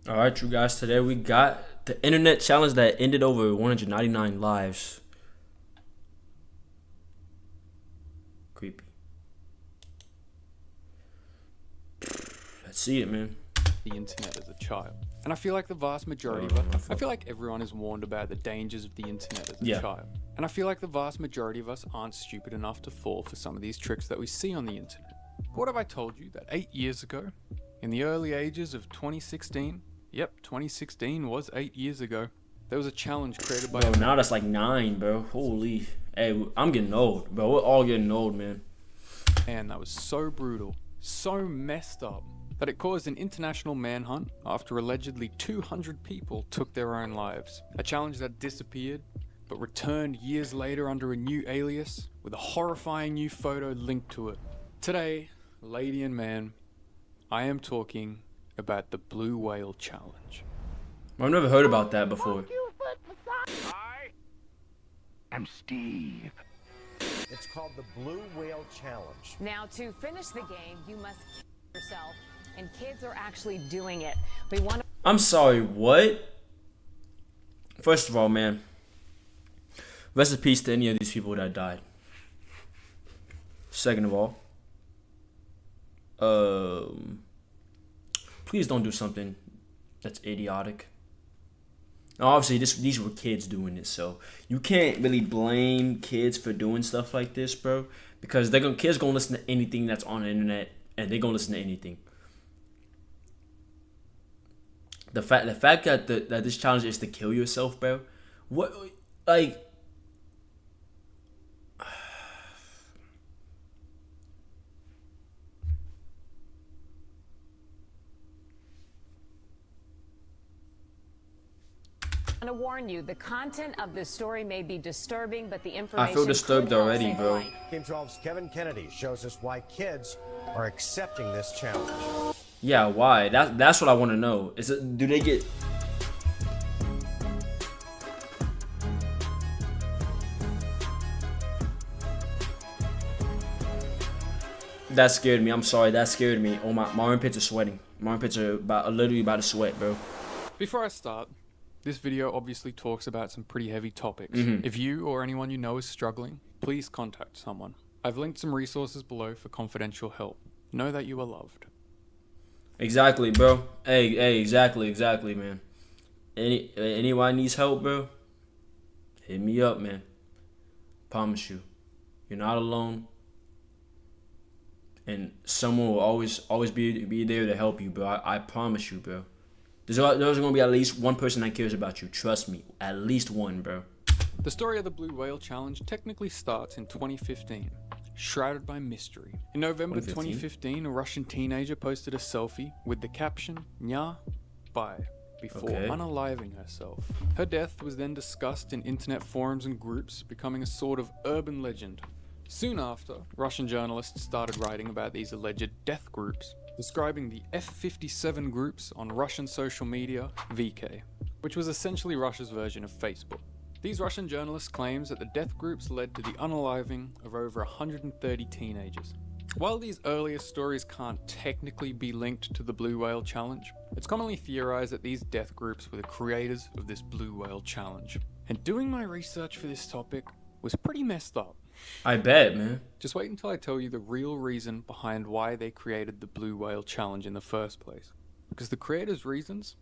All right, you guys. Today we got the internet challenge that ended over 199 lives. Creepy. Let's see it, man. The internet as a child. And I feel like the vast majority of us, I feel like everyone is warned about the dangers of the internet as a child. And I feel like the vast majority of us aren't stupid enough to fall for some of these tricks that we see on the internet. What if I told you that 8 years ago, in the early ages of 2016, yep, 2016 was 8 years ago, there was a challenge created by... Bro, now that's like 9, bro. Holy. Hey, I'm getting old, bro. We're all getting old, man. And that was so brutal, so messed up, that it caused an international manhunt after allegedly 200 people took their own lives. A challenge that disappeared, but returned years later under a new alias with a horrifying new photo linked to it. Today, lady and man, I am talking about the Blue Whale Challenge. I've never heard about that before. I am Steve. It's called the Blue Whale Challenge. Now, to finish the game, you must kill yourself, and kids are actually doing it. We want to... I'm sorry, what? First of all, man, rest in peace to any of these people that died. Second of all, please don't do something that's idiotic. Now, obviously, these were kids doing this, so you can't really blame kids for doing stuff like this, bro. Because kids gonna listen to anything that's on the internet, and they're gonna listen to anything. The fact that that this challenge is to kill yourself, bro. What, like? I want to warn you, the content of this story may be disturbing, but the information... I feel disturbed could help already, save a bro. life. Game 12's Kevin Kennedy shows us why kids are accepting this challenge. Yeah, why? That's what I want to know. Do they get... That scared me. I'm sorry. That scared me. Oh my armpits are sweating. My armpits are literally about to sweat, bro. Before I start, this video obviously talks about some pretty heavy topics. If you or anyone you know is struggling, please contact someone. I've linked some resources below for confidential help. Know that you are loved. Exactly, bro. Hey, exactly, man. Anyone needs help, bro? Hit me up, man. Promise you, you're not alone. And someone will always be there to help you, bro. I promise you, bro. There's gonna be at least one person that cares about you. Trust me, at least one, bro. The story of the Blue Whale Challenge technically starts in 2015, shrouded by mystery. In November 2015, a Russian teenager posted a selfie with the caption, "Nya, bye," before unaliving herself. Her death was then discussed in internet forums and groups, becoming a sort of urban legend. Soon after, Russian journalists started writing about these alleged death groups, describing the F-57 groups on Russian social media, VK, which was essentially Russia's version of Facebook. These Russian journalists claimed that the death groups led to the unaliving of over 130 teenagers. While these earlier stories can't technically be linked to the Blue Whale Challenge, it's commonly theorized that these death groups were the creators of this Blue Whale Challenge. And doing my research for this topic was pretty messed up. I bet, man. Just wait until I tell you the real reason behind why they created the Blue Whale Challenge in the first place. Because the creators' reasons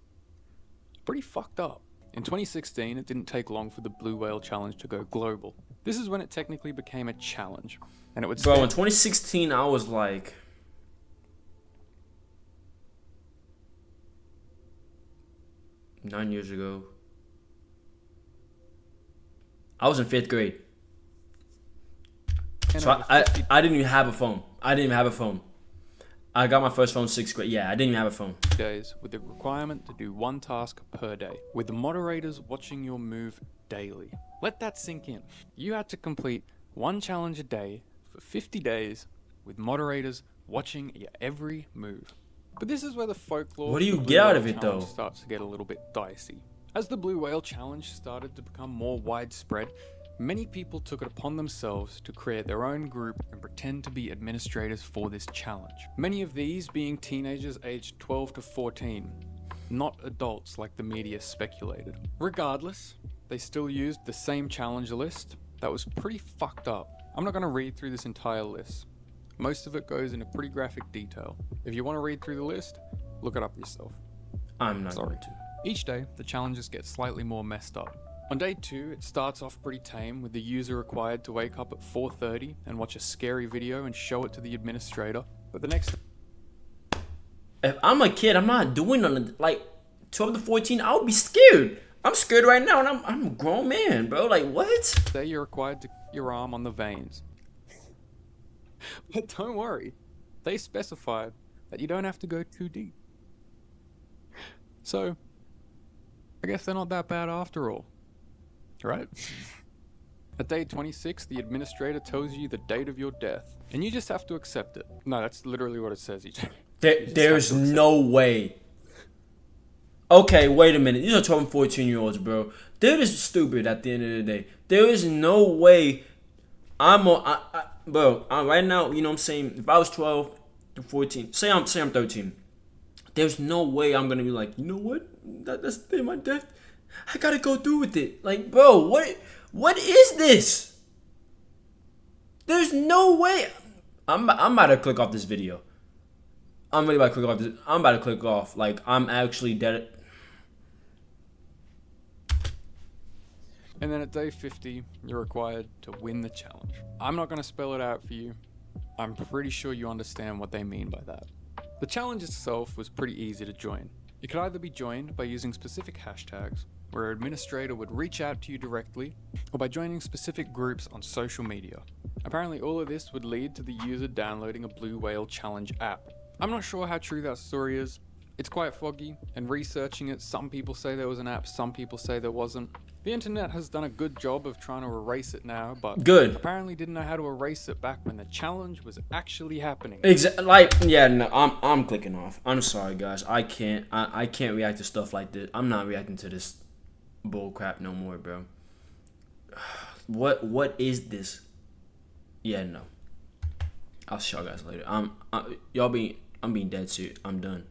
are pretty fucked up. In 2016, it didn't take long for the Blue Whale Challenge to go global. This is when it technically became a challenge. And it would Bro, in 2016, I was like... Nine years ago. I was in 5th grade. So I didn't even have a phone. I got my first phone 6th grade. Yeah, I didn't even have a phone. Days with the requirement to do one task per day, with the moderators watching your move daily. Let that sink in. You had to complete one challenge a day for 50 days, with moderators watching your every move. But this is where the folklore What do you of the get Blue out Whale of it, Challenge though? starts to get a little bit dicey. As the Blue Whale Challenge started to become more widespread, many people took it upon themselves to create their own group and pretend to be administrators for this challenge. Many of these being teenagers aged 12 to 14. not adults like the media speculated. Regardless, they still used the same challenge list that was pretty fucked up. I'm not going to read through this entire list. Most of it goes into pretty graphic detail. If you want to read through the list, look it up yourself. I'm not Sorry. going to. Each day, the challenges get slightly more messed up. On day 2, it starts off pretty tame, with the user required to wake up at 4:30 and watch a scary video and show it to the administrator. But the next... If I'm a kid, I'm not doing nothing. Like 12 to 14, I would be scared. I'm scared right now, and I'm a grown man, bro. Like, what? day, you're required to put your arm on the veins. But don't worry, they specified that you don't have to go too deep. So, I guess they're not that bad after all. Right? At day 26, the administrator tells you the date of your death, and you just have to accept it. No, that's literally what it says. There's no way. Okay, wait a minute. These are 12 and 14-year-olds, bro. They're just stupid at the end of the day. There is no way bro, right now, you know what I'm saying? If I was 12 to 14, say I'm 13, there's no way I'm gonna be like, you know what? That's the day of my death. I gotta go through with it. Like, bro, what is this? There's no way. I'm about to click off this video. I'm really about to click off this. I'm about to click off. Like, I'm actually dead. And then at day 50, you're required to win the challenge. I'm not going to spell it out for you. I'm pretty sure you understand what they mean by that. The challenge itself was pretty easy to join. It could either be joined by using specific hashtags, where an administrator would reach out to you directly, or by joining specific groups on social media. Apparently all of this would lead to the user downloading a Blue Whale Challenge app. I'm not sure how true that story is. It's quite foggy, and researching it, some people say there was an app, some people say there wasn't. The internet has done a good job of trying to erase it now, but Good. apparently didn't know how to erase it back when the challenge was actually happening. I'm clicking off. I'm sorry, guys. I can't react to stuff like this. I'm not reacting to this bull crap no more, bro. What is this? Yeah, no. I'll show you guys later. I'm being dead serious. I'm done.